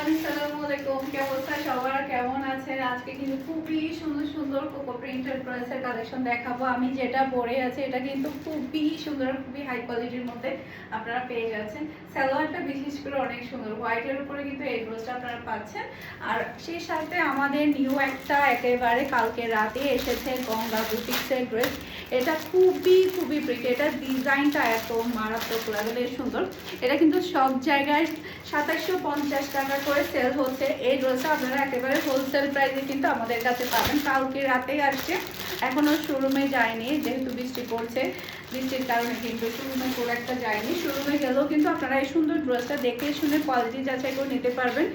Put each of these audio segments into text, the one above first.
আসসালামু আলাইকুম। কি অবস্থা সবার, কেমন আছেন? আজকে কিন্তু খুবই সুন্দর সুন্দর কোকো প্রিন্টেড ড্রেসের কালেকশন দেখাবো। আমি যেটা পরে আছি এটা কিন্তু খুবই সুন্দর, খুবই হাই কোয়ালিটির মধ্যে আপনারা পেয়ে যাচ্ছেন। সালোয়ারটা বিশেষ করে অনেক সুন্দর, হোয়াইটের উপরে কিন্তু এই ড্রেসটা আপনারা পাচ্ছেন। আর সেই সাথে আমাদের নিউ একটা একেবারে কালকে রাতে এসেছে গঙ্গা বুটিক্সের ড্রেস। এটা খুবই খুবই প্রিটি, এটার ডিজাইনটা এত মারাত্মক লেভেলের সুন্দর। এটা কিন্তু সব জায়গায় 2750 টাকা করে সেল হচ্ছে। এই ড্রেসটা আপনারা একেবারে হোলসেল প্রাইসে কিন্তু আমাদের কাছে পাবেন। কালকে রাতেই আসছে, এখনো শোরুমে যায়নি, যেহেতু বৃষ্টি পড়ছে, বৃষ্টির কারণে কিন্তু শোরুমে খুব একটা যায়নি। শোরুমে গেলেও কিন্তু আপনারা এই সুন্দর ড্রেসটা দেখে শুনে কোয়ালিটি যাচাই করে নিতে পারবেন।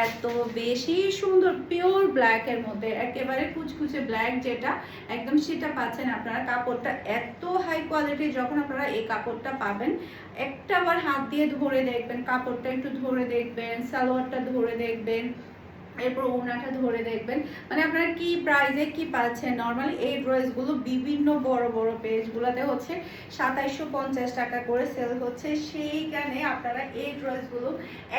এত বেশি সুন্দর, পিওর ব্ল্যাকের মধ্যে একেবারে কুচকুচে ব্ল্যাক যেটা একদম সেটা পাচ্ছেন আপনারা। কাপড়টা এত হাই কোয়ালিটি, যখন আপনারা এই কাপড়টা পাবেন একটাবার হাত দিয়ে ধরে দেখবেন, কাপড়টা একটু ধরে দেখবেন, সালোয়ারটা ধরে দেখবেন, এরপর ওড়নাটা ধরে দেখবেন, মানে আপনারা কি প্রাইসে কি পাচ্ছেন। নর্মালি এই ড্রেসগুলো বিভিন্ন বড় বড় পেজগুলোতে হচ্ছে 2750 টাকা করে সেল হচ্ছে, সেইখানে আপনারা এই ড্রেসগুলো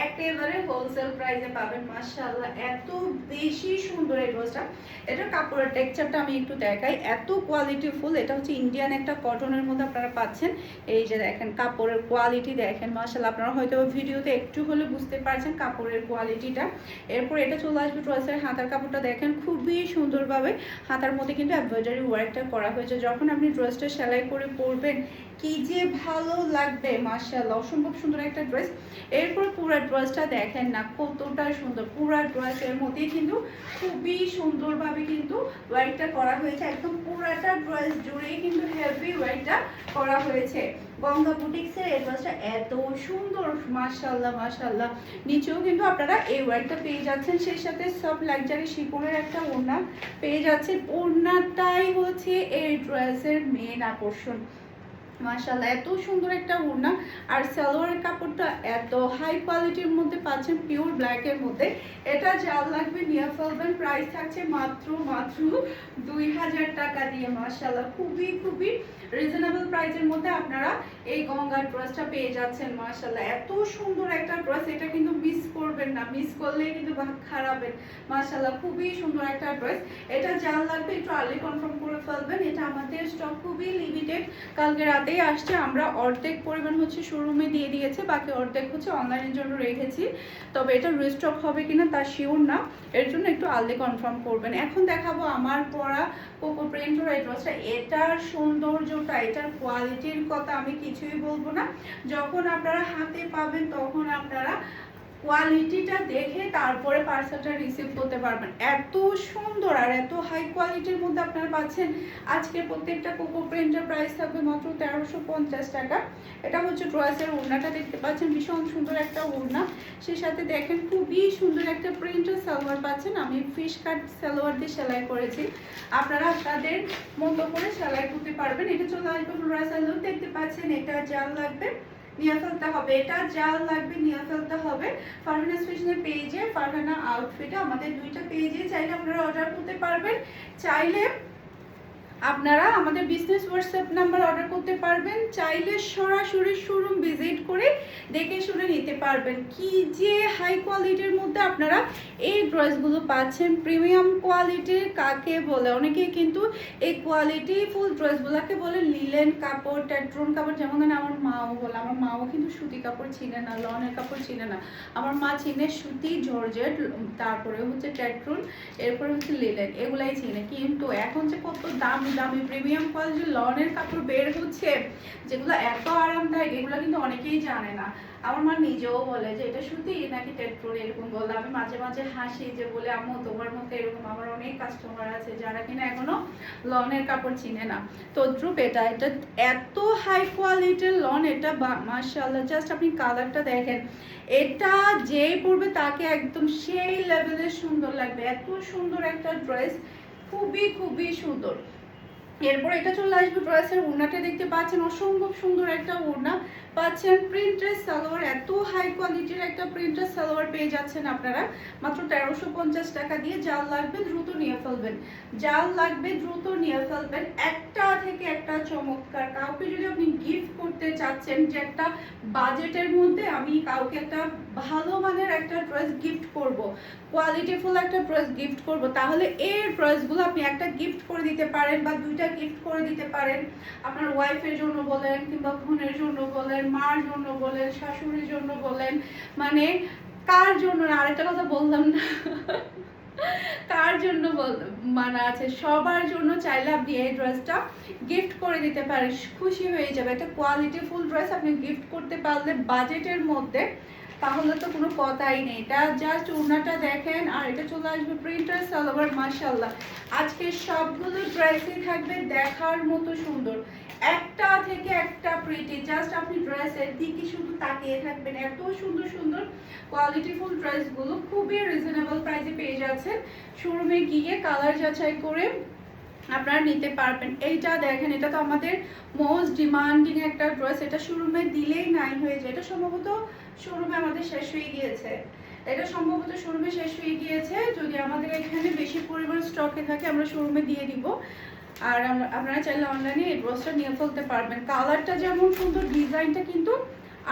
একেবারে হোলসেল প্রাইসে পাবেন। মাশাআল্লাহ, এত বেশি সুন্দর এই ড্রেসটা। এটার কাপড়ের টেক্সচারটা আমি একটু দেখাই, এত কোয়ালিটিফুল। এটা হচ্ছে ইন্ডিয়ান একটা কটনের মধ্যে আপনারা পাচ্ছেন। এই যে দেখেন কাপড়ের কোয়ালিটি দেখেন, মাশাআল্লাহ, আপনারা হয়তো ভিডিওতে একটু হলে বুঝতে পারছেন কাপড়ের কোয়ালিটিটা। এরপর এটা চলে আসবে ড্রেসের হাতার কাপড়টা দেখেন, খুবই সুন্দরভাবে হাতার মধ্যে কিন্তু এমব্রয়ডারি ওয়ার্কটা করা হয়েছে। যখন আপনি ড্রেসটা সেলাই করে পরবেন কি যে ভালো লাগবে, মাশাআল্লাহ, অসম্ভব সুন্দর একটা ড্রেস। এরপর পুরো ড্রেসটা দেখেন না কতটা সুন্দর, পুরো ড্রেসের মধ্যে কিন্তু খুবই সুন্দরভাবে কিন্তু ওয়ার্কটা করা হয়েছে। একদম পুরাটা ড্রেস জুড়েই কিন্তু হেভি ওয়ার্কটা করা হয়েছে। গঙ্গা বুটিক্সের এই ড্রেসটা এত সুন্দর, মাশাআল্লাহ মাশাআল্লাহ। নিচেও কিন্তু আপনারা এই ওয়ার্কটা পেয়ে যাচ্ছেন, সেই সাথে সব লাক্সারি শিফনের একটা ওড়না পেয়ে যাচ্ছেন। ওড়নাটাই হচ্ছে এই ড্রেসের মেন আকর্ষণ। মাশাআল্লাহ, এত সুন্দর একটা ওড়না। আর সালোয়ারের কাপড়টা এত হাই কোয়ালিটির মধ্যে পাচ্ছেন, পিওর ব্ল্যাকের মধ্যে। এটা যা লাগবে নিয়ে ফেলবেন। প্রাইস থাকছে মাত্র 2000 টাকা দিয়ে। মাশাআল্লাহ, খুবই খুবই রিজনেবল প্রাইসের মধ্যে আপনারা এই গঙ্গার ড্রেসটা পেয়ে যাচ্ছেন। মাশাআল্লাহ, এত সুন্দর একটা ড্রেস, এটা কিন্তু মিস করবেন না, মিস করলে কিন্তু ভাগ খারাপের। মাশাআল্লাহ, খুবই সুন্দর একটা ড্রেস। এটা যা লাগবে একটু আর্লি কনফার্ম করে ফেলবেন। এটা আমাদের স্টক খুবই লিমিটেড, কালকে রাতেই আসছে। আমরা অর্ধেক পরিমাণ হচ্ছে শোরুমে দিয়ে দিয়েছে, বাকি অর্ধেক হচ্ছে অনলাইনের জন্য রেখেছি। তবে এটা রিস্টক হবে কিনা তা শিওর না, এর জন্য একটু আর্লি কনফার্ম করবেন। এখন দেখাবো আমার পরা কোকো প্রিন্টের এই ড্রেসটা। এটার সৌন্দর্যটা, এটার কোয়ালিটির কথা আমি কিছুই বলবো না। যখন আপনারা হাতে পাবেন তখন আপনারা কোয়ালিটিটা দেখে তারপরে পার্সেলটা রিসিভ করতে পারবেন। এত সুন্দর আর এত হাই কোয়ালিটির মধ্যে আপনারা পাচ্ছেন। আজকে প্রত্যেকটা কোকো প্রিন্টের প্রাইস থাকবে মাত্র 1350 টাকা। এটা হচ্ছে ড্রেসের ওড়নাটা দেখতে পাচ্ছেন, ভীষণ সুন্দর একটা ওড়না। সেই সাথে দেখেন খুবই সুন্দর একটা প্রিন্টের সালোয়ার পাচ্ছেন। আমি ফিশ কাট সালোয়ার দিয়ে সেলাই করেছি, আপনারা আপনাদের মতো করে সেলাই করতে পারবেন। এটা চলে আসবে ড্রেসের লুক দেখতে পাচ্ছেন। এটা যা লাগবে নিয়ে ফেলতে হবে, এটা যা লাগবে নিয়ে ফেলতে হবে। ফারহানা ফ্যাশনের পেজে, ফারহানা আউটফিটে, আমাদের দুইটা পেজে চাইলে আপনারা অর্ডার করতে পারবেন। চাইলে আপনারা আমাদের বিজনেস হোয়াটসঅ্যাপ নাম্বার অর্ডার করতে পারবেন, চাইলে সরাসরি শোরুম ভিজিট করে দেখে শুনে নিতে পারবেন। কি যে হাই কোয়ালিটির মধ্যে আপনারা এই ড্রেসগুলো পাচ্ছেন। প্রিমিয়াম কোয়ালিটির কাকে বলে, অনেকেই কিন্তু এই কোয়ালিটি ফুল ড্রেসগুলোকে বলে লিলেন কাপড়, টেট্রন কাপড়। যেমন আমার মাও বলে, আমার মাও কিন্তু সুতি কাপড় চিনে না, লনের কাপড় চিনে না। আমার মা চিনে সুতি, জর্জেট, তারপরে হচ্ছে টেট্রন, এরপরে হচ্ছে লিলেন, এগুলাই চিনে। কিন্তু এখন যে কত দামি দামি প্রিমিয়াম কোয়ালিটির লনের কাপড় বের হচ্ছে, যেগুলো এত আরামদায়ক, এগুলো কিন্তু অনেকেই জানে না। আমার মা নিজেও বলে যে এটা সুতি নাকি টেট্রন, এরকম বলে। আমি মাঝে মাঝে হাসি যে বলে আম্মু তোমার মতো এরকম আমার অনেক কাস্টমার আছে যারা কিনা এখনো লনের কাপড় চিনে না। তদ্রুপ এটা এটা এত হাই কোয়ালিটির লন। এটা মাশাআল্লাহ, জাস্ট আপনি কালারটা দেখেন, এটা যেই পরবে তাকে একদম সেই লেভেলের সুন্দর লাগবে। এত সুন্দর একটা ড্রেস, খুবই খুবই সুন্দর। এরপর এটা চলে আসবে ড্রেসের ওড়নাটা দেখতে পাচ্ছেন, অসম্ভব সুন্দর একটা ওড়না পাচ্ছেন। প্রিন্টের সালোয়ার, এত হাই কোয়ালিটির একটা প্রিন্টের সালোয়ার পেয়ে যাচ্ছেন আপনারা মাত্র 1350 টাকা দিয়ে। জাল লাগবে দ্রুত নিয়ে ফেলবেন, জাল লাগবে দ্রুত নিয়ে ফেলবেন। একটা থেকে একটা চমৎকার। কাউকে যদি আপনি গিফট করতে চাচ্ছেন যে একটা বাজেটের মধ্যে আমি কাউকে একটা ভালো মানের একটা একটা ড্রেস গিফট করব, কোয়ালিটিফুল একটা ড্রেস গিফট করব, তাহলে এর ড্রেসগুলো আপনি একটা গিফট করে দিতে পারেন বা দুইটা গিফট করে দিতে পারেন। আপনার ওয়াইফের জন্য বলেন কিংবা বোনের জন্য বলেন, মার জন্য বলেন, শাশুড়ির জন্য বলেন, মানে কার জন্য না, আরেকটা কথা বললাম না কার জন্য মানে আছে, সবার জন্য চাইলে আপনি এই ড্রেসটা গিফট করে দিতে পারেন, খুশি হয়ে যাবে। একটা কোয়ালিটিফুল ড্রেস আপনি গিফট করতে পারলে বাজেটের মধ্যে, তাহলে তো কোনো কথাই নেই। এটা জাস্ট ওড়নাটা দেখেন, আর এটা চলে আসবে প্রিন্টার সালোয়ার। মাশাআল্লাহ, আজকে সবগুলো ড্রেসই থাকবে দেখার মতো সুন্দর, একটা থেকে একটা প্রিটি। জাস্ট আপনি ড্রেসের দিকে শুধু তাকিয়ে থাকবেন, এত সুন্দর সুন্দর কোয়ালিটিফুল ড্রেসগুলো খুবই রিজনেবল প্রাইসে পেয়ে যাচ্ছেন। শোরুমে গিয়ে কালার যাচাই করে আপনারা নিতে পারবেন। এইটা দেখেন, এটা তো আমাদের মোস্ট ডিমান্ডিং একটা ড্রেস, এটা শোরুমে দিলেই নাই হয়ে যায়। এটা সম্ভবত শোরুমে আমাদের শেষ হয়ে গিয়েছে, এটা সম্ভবত শোরুমে শেষ হয়ে গিয়েছে। যদি আমাদের এখানে বেশি পরিমাণ স্টকে থাকে আমরা শোরুমে দিয়ে দিব, আর আপনারা চাইলে অনলাইনে এই ড্রেসটা নিয়ে ফেলতে পারবেন। কালারটা যেমন সুন্দর, ডিজাইনটা কিন্তু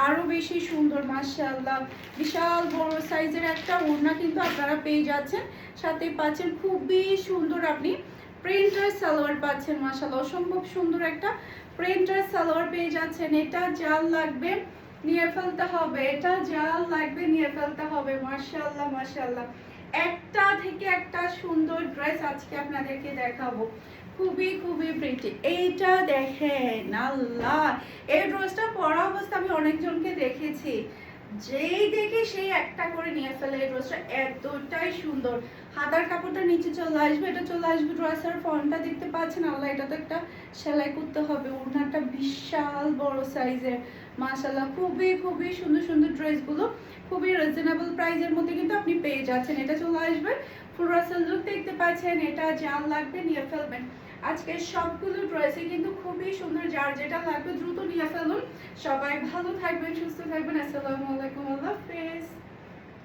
আরো বেশি সুন্দর। মাশাআল্লাহ, বিশাল বড় সাইজের একটা ওড়না কিন্তু আপনারা পেয়ে যাচ্ছেন, সাথে পাচ্ছেন খুবই সুন্দর আপনি প্রিন্টার সালোয়ার পাচ্ছেন। মাশাআল্লাহ, অসম্ভব সুন্দর একটা প্রিন্টার সালোয়ার পেয়ে যাচ্ছেন। এটা জাল লাগবে নিয়ে ফেলতে হবে, এটা জাল লাগবে নিয়ে ফেলতে হবে। মাশাআল্লাহ মাশাআল্লাহ, একটা থেকে একটা সুন্দর ড্রেস আজকে আপনাদেরকে দেখাবো, খুবই খুবই প্রিটি। এইটা দেখেন, আল্লাহ, এই ড্রেসটা পরা অবস্থা আমি অনেকজনকে দেখেছি, যেই দেখে সেই একটা করে নিয়ে ফেলে। এই ড্রেসটা এতটাই সুন্দর, হাতার কাপড়টা নিচে চলে আসবে, এটা চলে আসবে ড্রেসের ফন্টটা দেখতে পাচ্ছেন। আল্লাহ, এটা তো একটা সেলাই করতে হবে। ওড়নাটা বিশাল বড় সাইজের। মাশাআল্লাহ, খুবই খুবই সুন্দর সুন্দর ড্রেসগুলো খুবই রিজনেবল প্রাইসের মধ্যে কিন্তু আপনি পেয়ে যাচ্ছেন। এটা চলে আসবে ফুল রাসেল লুক দেখতে পাচ্ছেন, এটা জাল লাগবে নিয়ে ফেলবেন। আজকে সবগুলো ড্রেসই কিন্তু খুবই সুন্দর, যার যেটা লাগবে দ্রুত নিয়ে ফেলুন। সবাই ভালো থাকবেন, সুস্থ থাকবেন। আসসালামু আলাইকুম, আল্লাহ হাফেজ।